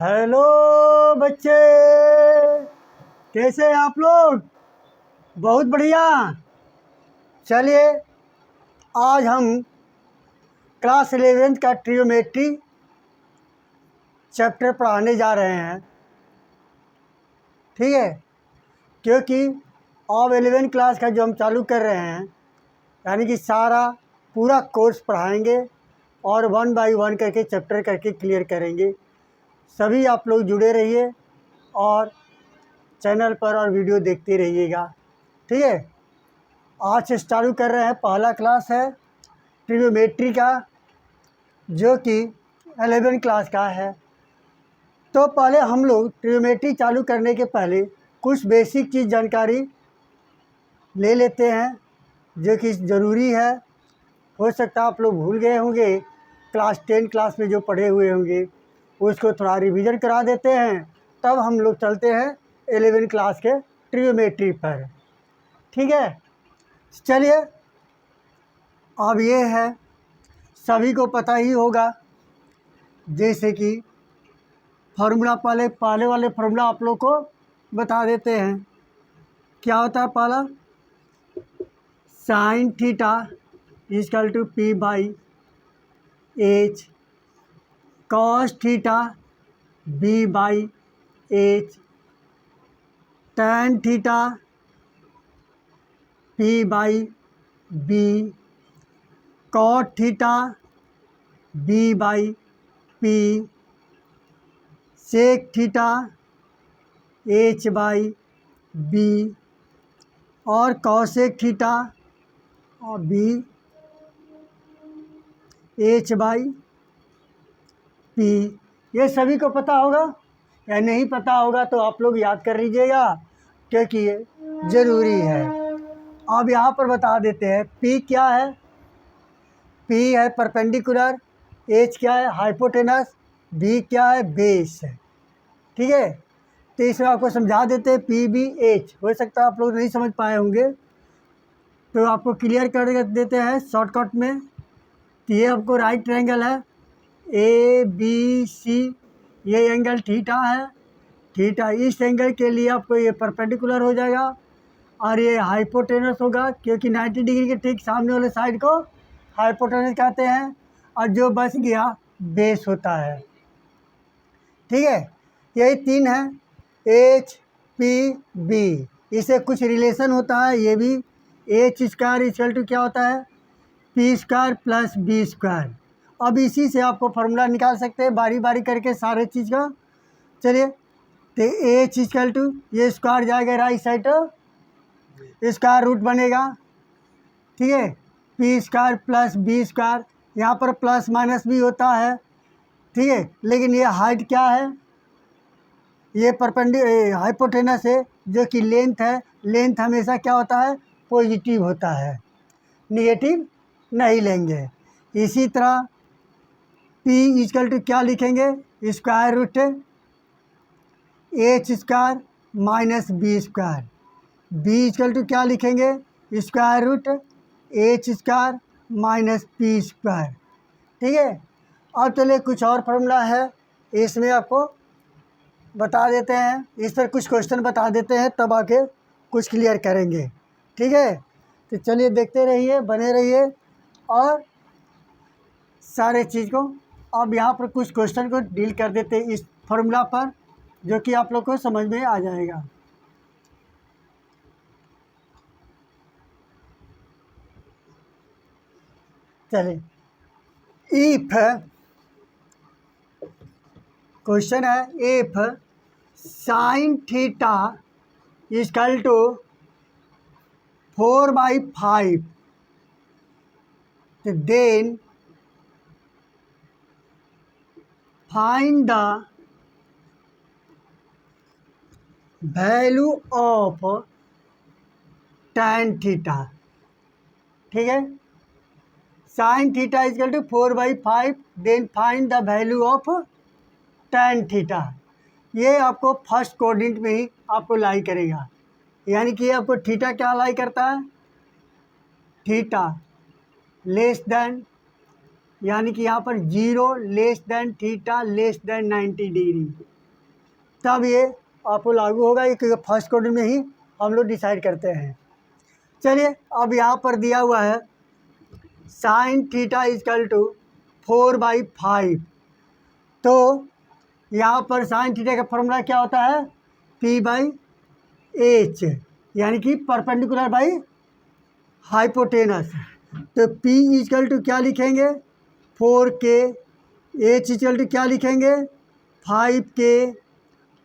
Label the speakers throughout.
Speaker 1: Hello बच्चे, कैसे हैं आप लोग? बहुत बढ़िया। चलिए, आज हम क्लास 11th का ट्रिग्नोमेट्री चैप्टर पढ़ाने जा रहे हैं। ठीक है, क्योंकि अब 11th क्लास का जो हम चालू कर रहे हैं, यानी कि सारा पूरा कोर्स पढ़ाएंगे और 1 बाय 1 करके चैप्टर करके क्लियर करेंगे। सभी आप लोग जुड़े रहिए और चैनल पर और वीडियो देखते रहिएगा। ठीक है, आज से चालू कर रहे हैं। पहला क्लास है ट्रिग्नोमेट्री का, जो कि 11 क्लास का है। तो पहले हम लोग ट्रिग्नोमेट्री चालू करने के पहले कुछ बेसिक चीज़ जानकारी ले लेते हैं, जो कि ज़रूरी है। हो सकता है आप लोग भूल गए होंगे, क्लास 10 क्लास में जो पढ़े हुए होंगे उसको थोड़ा रिवीजन करा देते हैं, तब हम लोग चलते हैं 11 क्लास के ट्रिग्नोमेट्री पर। ठीक है, चलिए। अब ये है, सभी को पता ही होगा, जैसे कि फार्मूला पहले वाले फार्मूला आप लोग को बता देते हैं। क्या होता है पहला? Sine theta equal to P by H, cos theta B by H, tan theta P by B, cot theta B by P, sec theta H by B और कॉसेक थीटा और बी एच बाई पी। ये सभी को पता होगा, या नहीं पता होगा तो आप लोग याद कर लीजिएगा, क्योंकि ये ज़रूरी है। अब यहाँ पर बता देते हैं, पी क्या है। पी है परपेंडिकुलर, एच क्या है हाइपोटेनस, बी क्या है बेस है। ठीक है, तो इसमें आपको समझा देते हैं। पी बी एच, हो सकता है आप लोग नहीं समझ पाए होंगे, तो आपको क्लियर कर देते हैं शॉर्टकट में। तो ये आपको राइट ट्रायंगल है ए बी सी, ये एंगल थीटा है। थीटा इस एंगल के लिए आपको ये परपेंडिकुलर हो जाएगा और ये हाइपोटेनस होगा, क्योंकि 90 डिग्री के ठीक सामने वाले साइड को हाइपोटेनस कहते हैं, और जो बच गया बेस होता है। ठीक है, यही तीन है, एच पी बी। इससे कुछ रिलेशन होता है, ये भी एच स्क्वायर इक्वल टू क्या होता है, P square plus B square. अब इसी से आपको फार्मूला निकाल सकते हैं बारी बारी करके सारे चीज़ का। चलिए, तो एच इक्वल टू, ये स्क्वायर जाएगा राइट साइड, स्क्वायर रूट बनेगा। ठीक है, P square plus B square, यहाँ पर प्लस माइनस भी होता है। ठीक है, लेकिन ये हाइट क्या है, ये हाइपोटेनस है, जो कि लेंथ है। लेंथ हमेशा क्या होता है, पॉजिटिव होता है, निगेटिव नहीं लेंगे। इसी तरह P इक्वल टू क्या लिखेंगे, square root H square minus B square. B equal to क्या लिखेंगे, square root H square minus P square. ठीक है, अब चलिए कुछ और फार्मूला है, इसमें आपको बता देते हैं। इस पर कुछ क्वेश्चन बता देते हैं, तब आके कुछ क्लियर करेंगे। ठीक है, तो चलिए देखते रहिए, बने रहिए और सारे चीज़ को। अब यहाँ पर कुछ क्वेश्चन को डील कर देते हैं इस फार्मूला पर, जो कि आप लोग को समझ में आ जाएगा। चलिए, इफ क्वेश्चन है, if sine theta equal to 4/5, then find the value of tan theta. ठीक है, sine theta equal to 4/5, then find the value of tan theta. ये आपको फर्स्ट कोऑर्डिनेट में ही आपको लाई करेगा, यानी कि आपको थीटा क्या लाई करता है, थीटा लेस देन, यानी कि यहाँ पर 0 less than theta less than 90 degree. तब ये आपको लागू होगा, ये क्योंकि फर्स्ट क्वाड्रेंट में ही हम लोग डिसाइड करते हैं। चलिए अब यहाँ पर दिया हुआ है साइन थीटा इजकल टू 4/5। तो यहाँ पर साइन थीटा का फॉर्मूला क्या होता है, P/H, यानी कि परपेंडिकुलर बाई हाइपोटेनस। तो P इजकल टू क्या लिखेंगे, 4K, H इजकल टू क्या लिखेंगे, 5K।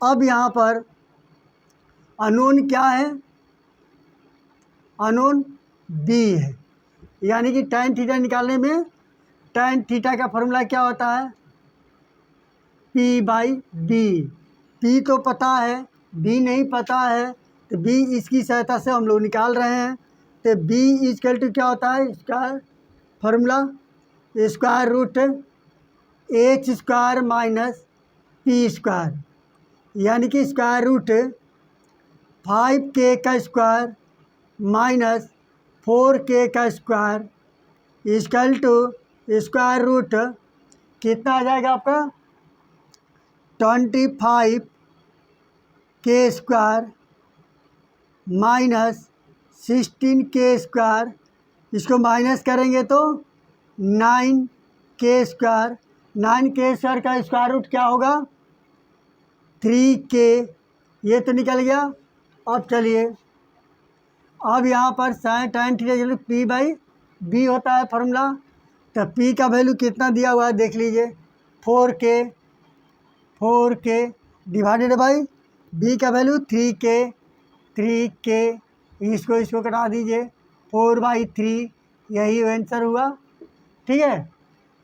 Speaker 1: अब यहाँ पर अननोन क्या है, अननोन B है, यानी कि tan थीटा निकालने में tan थीटा का फॉर्मूला क्या होता है, P/D। P तो पता है, B नहीं पता है, तो B इसकी सहायता से हम लोग निकाल रहे हैं। तो B इजकल टू क्या होता है, इसका formula square root H square minus P square, यानी कि स्क्वायर रूट 5K का स्क्वायर माइनस 4K का square equal to square root कितना आ जाएगा आपका, 25K square minus 16K square, इसको माइनस करेंगे तो 9K स्क्वायर। 9K स्क्वायर का स्क्वायर रूट क्या होगा, 3K। ये तो निकल गया। अब चलिए, अब यहाँ पर साइन tan थीटा P/B होता है फॉर्मूला। तो P का वैल्यू कितना दिया हुआ है देख लीजिए, 4K डिवाइडेड बाई B का वैल्यू 3K। इसको कटा दीजिए, 4/3, यही आंसर हुआ। ठीक है,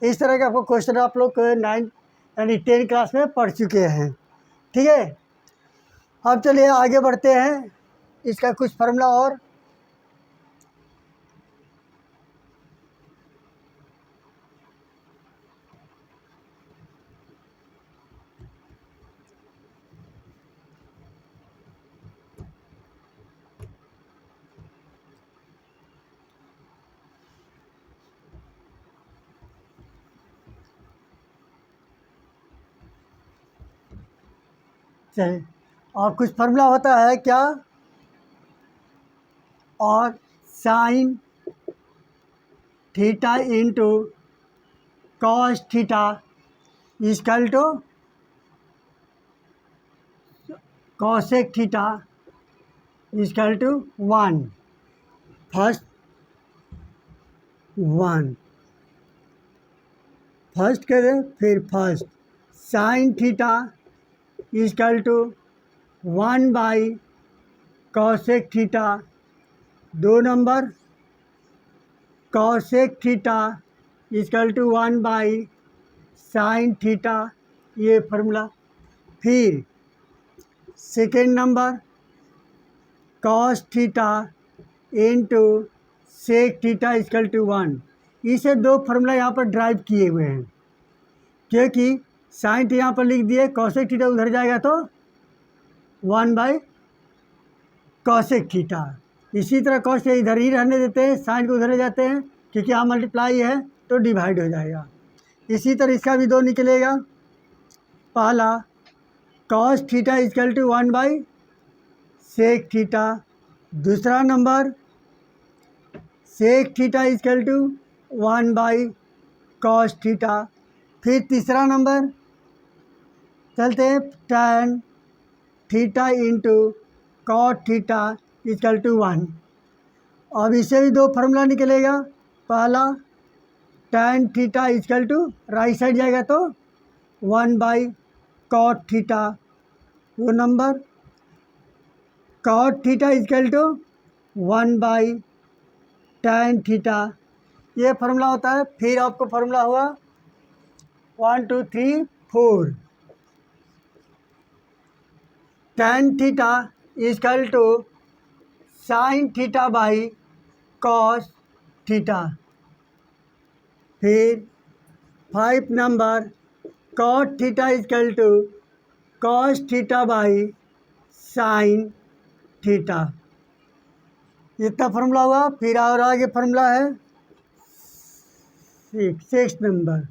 Speaker 1: इस तरह का आपको क्वेश्चन आप लोग 9 यानी 10 क्लास में पढ़ चुके हैं। ठीक है, अब चलिए आगे बढ़ते हैं, इसका कुछ फार्मूला और। चलिए, और कुछ फार्मूला होता है क्या, और sine theta into cos theta is equal to cosec theta is equal to 1। First करें, फिर first sine theta is equal to 1/कॉसेक theta. 2 number cosec theta is equal to 1/साइन थीटा, ये फार्मूला। फिर second number cos theta into sec theta is equal to 1। इसे 2 formula यहाँ पर drive किए हुए हैं, क्योंकि साइन थीटा यहाँ पर लिख दिए, कॉसेक थीटा उधर जाएगा तो 1/कॉसेक थीटा। इसी तरह कॉस इधर ही रहने देते हैं, साइन को उधर ले जाते हैं, क्योंकि यहाँ मल्टीप्लाई है तो डिवाइड हो जाएगा। इसी तरह इसका भी 2 निकलेगा। पहला कॉस थीटा इजकल टू 1/सेक थीटा। दूसरा number sec theta is equal to 1/कॉस थीटा। फिर तीसरा नंबर चलते हैं, tan theta into cot theta is equal to 1। अब इसे भी 2 फार्मूला निकलेगा। पहला tan theta is equal to right side जाएगा तो 1/कॉट theta. 2 number cot theta is equal to 1/tan theta, ये फार्मूला होता है। फिर आपको फार्मूला हुआ 1 2 3 4 tan theta is equal to sine theta by cos theta. फिर 5 number cot theta is equal to cos theta by sine theta. इतना फार्मूला हुआ। फिर और आगे फार्मूला है 6 नंबर,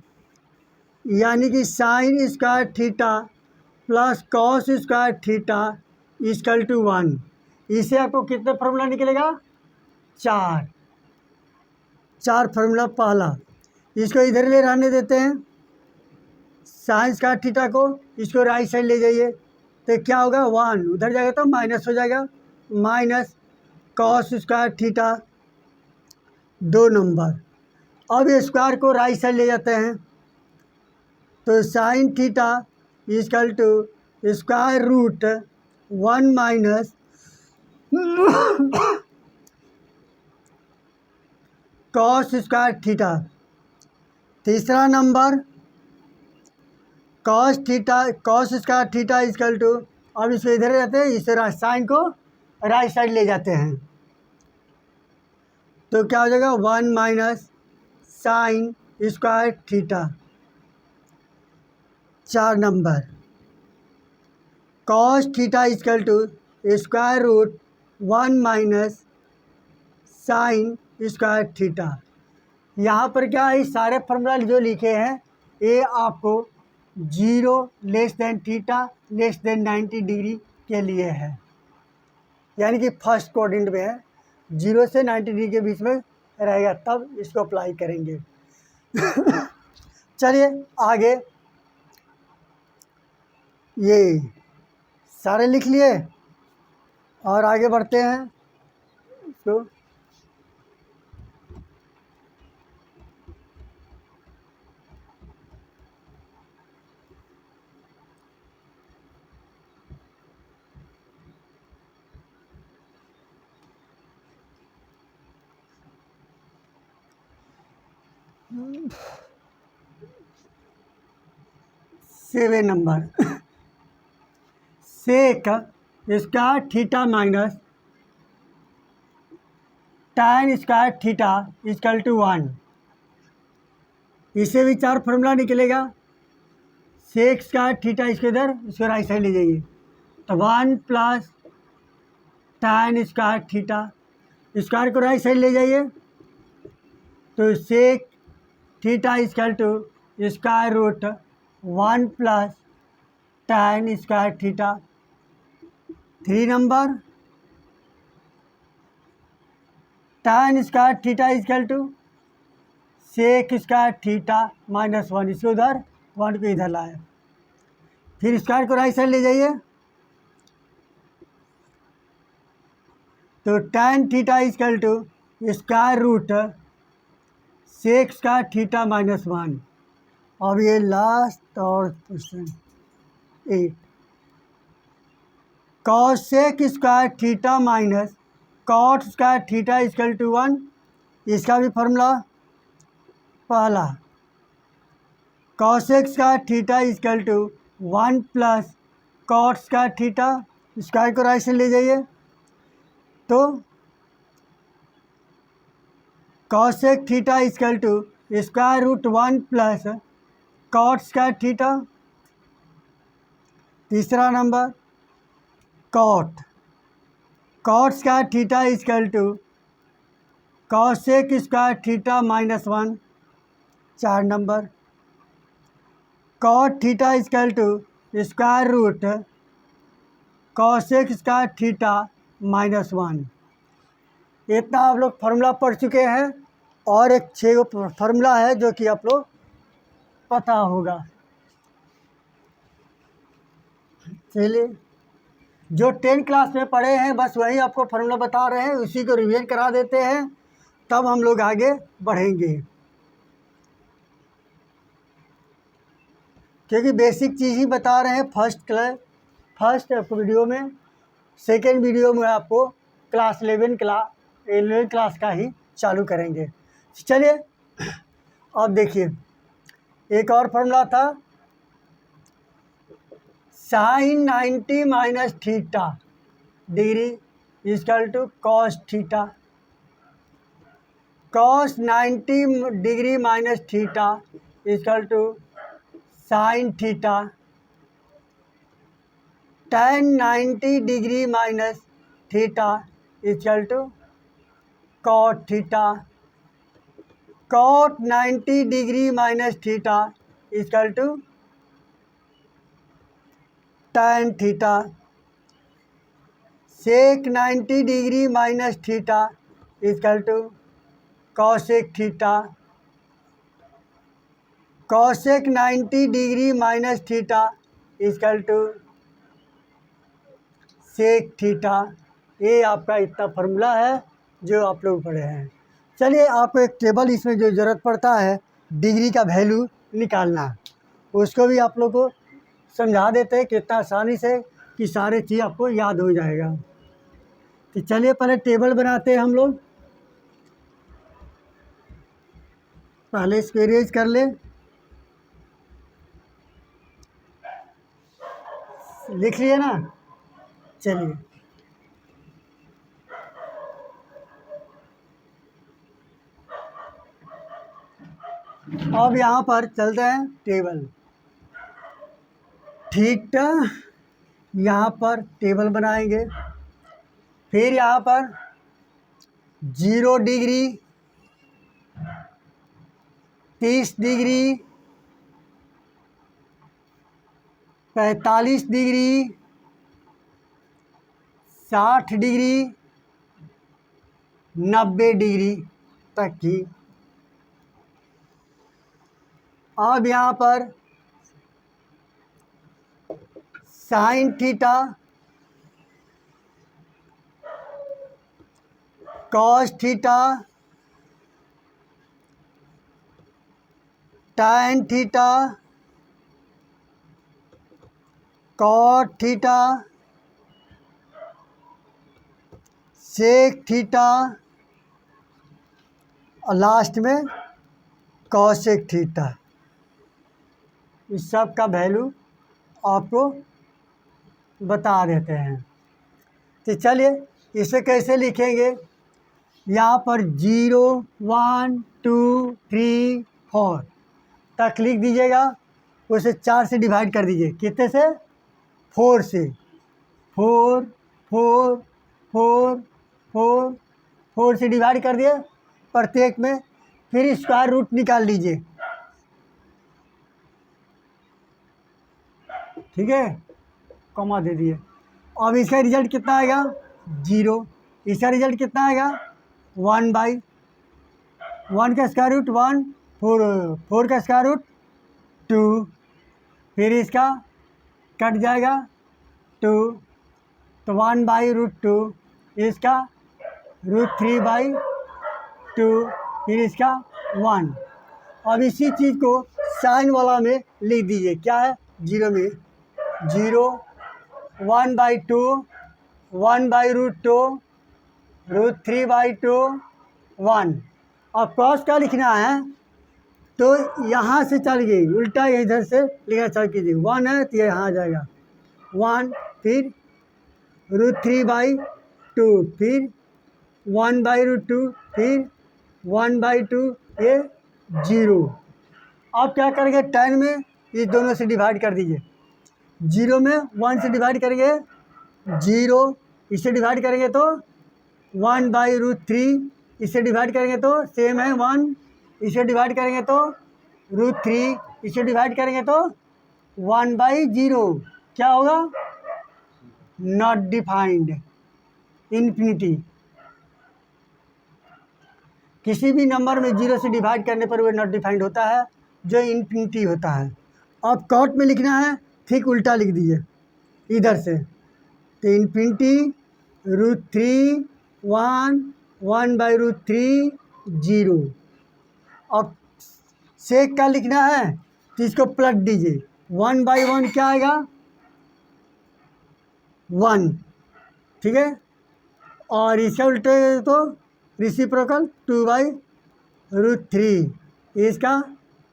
Speaker 1: यानी कि sine square theta plus cos square theta equal to 1। इसे आपको कितना फार्मूला निकलेगा? 4 फार्मूला पहला। इसको इधर ले रहने देते हैं, साइन स्क्वायर थीटा को, इसको राइट साइड ले जाइए तो क्या होगा? 1 उधर जाएगा तो माइनस हो जाएगा, minus cos square theta 2 number. अब स्क्वायर को राइट साइड ले जाते हैं तो sine theta equal to square root 1 minus cos square theta. तीसरा number cos square theta equal to, अब इसको इधर जाते हैं, इस साइन को राइट साइड ले जाते हैं तो क्या हो जाएगा? 1 minus sine square theta. 4 number cos theta equal to square root 1 minus sine square theta. यहाँ पर क्या है, सारे फार्मूला जो लिखे हैं ये आपको 0 less than theta less than 90 degree के लिए है, यानी कि फर्स्ट क्वाड्रेंट में है, 0 से 90 डिग्री के बीच में रहेगा, तब इसको अप्लाई करेंगे। चलिए आगे, ये सारे लिख लिए और आगे बढ़ते हैं। तो seven number sec square theta minus tan square theta equal to 1। इससे भी 4 फार्मूला निकलेगा। सेक स्क्वायर थीटा, इसके इधर, इसको राइट साइड ले जाइए तो 1 plus tan square theta, square को राइट साइड ले जाइए तो sec theta equal to square root 1 plus tan square theta. 3 number tan square theta equal to sec square theta minus 1, इसको उधर 1 को इधर लाए, फिर स्क्वायर को राइट साइड ले जाइए तो tan theta equal to square root sec square theta minus 1। अब ये लास्ट और question 8, cosec square theta minus cot square theta equal to 1। इसका भी फार्मूला पहला, cos square theta equal to 1 plus cot square theta, square को right से ले जाइए तो cos theta equal to square root 1 plus cot square theta. तीसरा number cot square theta equal to cosec square theta minus 1। 4 number cot theta equal to square root cosec square theta minus 1। इतना आप लोग formula पढ़ चुके हैं और एक 6 formula है जो कि आप लोग पता होगा। चलिए, जो 10 क्लास में पढ़े हैं बस वही आपको फार्मूला बता रहे हैं, उसी को रिवीजन करा देते हैं, तब हम लोग आगे बढ़ेंगे, क्योंकि बेसिक चीज़ ही बता रहे हैं। फर्स्ट वीडियो में, सेकेंड वीडियो में आपको क्लास 11 क्लास का ही चालू करेंगे। चलिए अब देखिए, एक और फार्मूला था, sine 90 minus theta degree equal to cos theta. Cos 90 degree minus theta equal to sine theta. tan 90 degree minus theta equal to cot theta. Cot 90 degree minus theta equal to tan theta sec 90 degree minus theta equal to cosec theta cosec 90 degree minus theta equal to sec theta. ये आपका इतना formula है जो आप लोग पढ़े हैं। चलिए आपको एक टेबल इसमें जो ज़रूरत पड़ता है डिग्री का वैल्यू निकालना, उसको भी आप लोग को समझा देते हैं कितना आसानी से कि सारे चीज़ आपको याद हो जाएगा। तो चलिए पहले टेबल बनाते हैं हम लोग। पहले इसको इरेज कर ले, लिख लिए ना। चलिए अब यहाँ पर चलते हैं टेबल। थीटा यहाँ पर टेबल बनाएंगे, फिर यहाँ पर 0 degree, 30 degree, 45 degree, 60 degree, 90 degree तक की। अब यहाँ पर sine theta, cos theta, tan theta, cot theta, sec theta और लास्ट में कॉसेक थीटा। इस सब का वैल्यू आपको बता देते हैं। तो चलिए इसे कैसे लिखेंगे। यहाँ पर 0 1 2 3 4 तक लिख दीजिएगा, उसे 4 से डिवाइड कर दीजिए। कितने से? 4 से। 4 4 4 4 4 से डिवाइड कर दिए प्रत्येक में, फिर स्क्वायर रूट निकाल लीजिए। ठीक है, कॉमा दे दिए। अब इसका रिजल्ट कितना आएगा? 0। इसका रिजल्ट कितना आएगा? 1/1 का स्क्वायर रूट 1, 4 का स्क्वायर रूट 2, फिर इसका कट जाएगा 2, तो 1/√2, इसका √3/2, फिर इसका 1। अब इसी चीज़ को साइन वाला में लिख दीजिए। क्या है? 0 में 0 1/2, 1/√2, √3/2, 1। अब कॉस का लिखना है तो यहाँ से चल गई उल्टा, इधर से लिखना चालू कीजिए। 1 है तो ये यहाँ आ जाएगा 1, फिर √3/2, फिर 1/√2, फिर 1/2, ये 0। अब क्या करेंगे? 10 में ये दोनों से डिवाइड कर दीजिए। 0 में 1 से डिवाइड करेंगे 0, इससे डिवाइड करेंगे तो 1/√3, इससे डिवाइड करेंगे तो सेम है 1, इसे डिवाइड करेंगे तो √3, इसे डिवाइड करेंगे तो 1/0। क्या होगा? Not defined, infinity. किसी भी नंबर में 0 से डिवाइड करने पर वह नॉट डिफाइंड होता है, जो इन्फिनिटी होता है। अब कॉट में लिखना है, ठीक उल्टा लिख दीजिए इधर से, तो इन्फिनिटी √3 1, 1/√3 0। अब सेक का लिखना है तो इसको पलट दीजिए। 1/1 क्या आएगा? 1। ठीक है, और इसका उल्टे तो रेसिप्रोकल 2/√3, इसका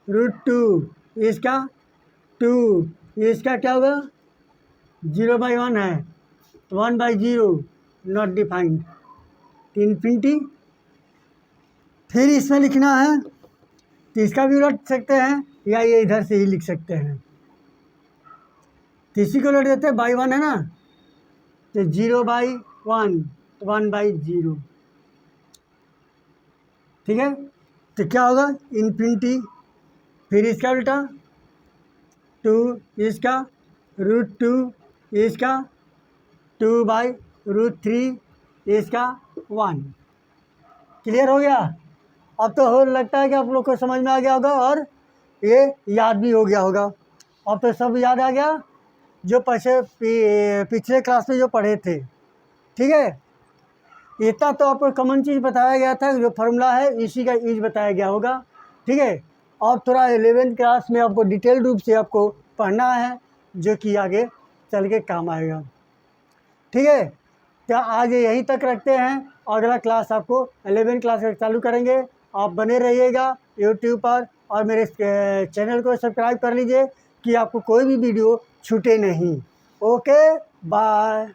Speaker 1: √2, इसका 2, इसका क्या होगा? 0/1 है, 1/0, नॉट डिफाइंड, इन्फिनिटी। फिर इसमें लिखना है तो इसका भी उलट सकते हैं या ये इधर से ही लिख सकते हैं। तो इसी को उलट देते हैं, /1 है ना, तो 0/1, 1/0। ठीक है, तो क्या होगा? इन्फिनिटी, फिर इसका उल्टा 2, इसका √2, इसका 2/√3 इसका 1। क्लियर हो गया? अब तो हो लगता है कि आप लोग को समझ में आ गया होगा और ये याद भी हो गया होगा। अब तो सब याद आ गया जो पिछले क्लास में जो पढ़े थे। ठीक है, इतना तो आपको कॉमन चीज़ बताया गया था, जो फार्मूला है इसी का यूज बताया गया होगा। ठीक है, अब थोड़ा 11th क्लास में आपको डिटेल रूप से आपको पढ़ना है, जो कि आगे चल के काम आएगा। ठीक है, तो आज यहीं तक रखते हैं। अगला क्लास आपको 11th क्लास में चालू करेंगे। आप बने रहिएगा यूट्यूब पर और मेरे चैनल को सब्सक्राइब कर लीजिए कि आपको कोई भी वीडियो छूटे नहीं। Okay, bye.